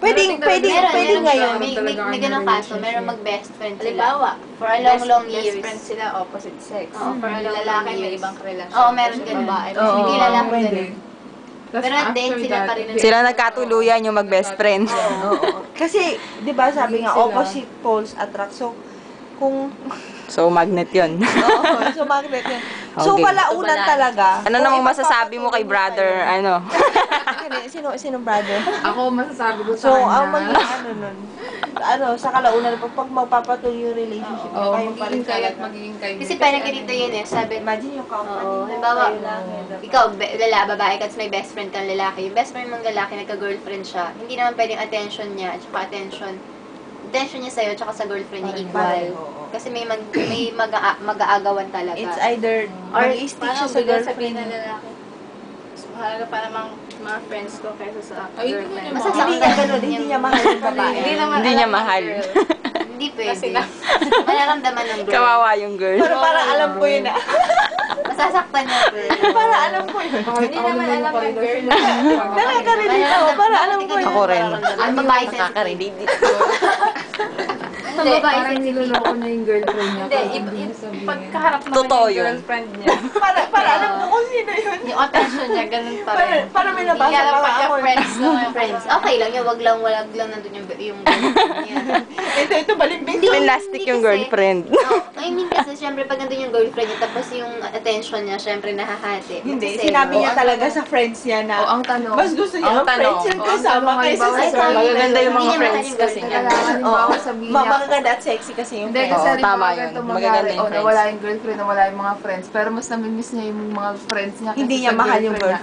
Pwedeng ngayon. May ganun kaso, meron mag-best friend sila. Halimbawa, for a long years. Best friend sila, opposite sex. Oo, for a long Lalaki may years. ibang relasyon. Oo, meron ganun. Babae. Oo, Hindi lalaki pwede. ganun. Pero then, sila pa rin. Sila nagkatuluyan yung mag-best friend. Oo. Kasi, di ba sabi nga, Sila. opposite poles attract. So, kung... So, magnet yun. Oo, so magnet yun. So, Okay. kalaunan talaga. Ano namang masasabi mo kay brother, ano? Sino brother? Ako, masasabi ko So, sa ang kanya. sa kalaunan, pag magpapatuloy yung relationship, Oo, kayo pa rin magiging kayo at talaga. magiging kayo. Kasi parang ganito yun eh. Sabi, Imagine yung company oo, mo, halimbawa, kayo lang. ikaw, babae ka, tapos may best friend kang lalaki. Yung best friend mong lalaki, nagka-girlfriend siya. Hindi naman pwedeng attention niya, at saka attention niya sa'yo, tsaka sa girlfriend niya equal. Pareho. Kasi may mag-aagawan talaga. It's either Or mag-i-stick siya Parang sa bigla sabihin girlfriend. ng lalaki. Mas mahalaga pa namang mga friends ko kaysa sa Ay, girlfriend. hindi Masasaktan Hindi niya ganun, hindi niya mahal yung babae. Hindi naman Hindi niya alam ng mahal. girl. Hindi pwede. Kasi na- Mararamdaman ng girl. Kawawa yung girl. Pero parang alam ko yun Masasaktan yung girl. Para alam ko yun. Hindi naman alam ng girl. Nakakarinig ako, para alam ko yun. Ako rin. Ang babae Nakakarinig. Sa babae Parang niloloko na yung girlfriend niya. Hindi, pagkaharap naman Totoo yung yun. girlfriend niya. Para alam ko kung sino yun. Yung attention niya, ganun pa rin. Para may nabasa Hindi alam pa pagka ako. friends na yung friends. Okay lang yun, wag lang nandun yung girlfriend niya. Ito balimbing. Plastic yung girlfriend. I mean kasi syempre pag nandun yung girlfriend niya, tapos yung attention niya, syempre nahahati. Hindi, Kasi, sinabi niya talaga sa friends niya na O, ang tanong. mas gusto niya ang friends yung kasama kaysa sa halimbawa, magaganda yung mga Hindi niya friends mahal kasi yung niya. Kailangan halimbawa sabihin niya. maganda at sexy kasi yung Hindi, friends. kasi Oo, halimbawa tama yun. ganito Magaganda mangyari, yung o friends. nawala yung girlfriend, nawala yung mga friends, pero mas namimiss niya yung mga friends niya. Hindi kaysa niya sa mahal yung girlfriend niya.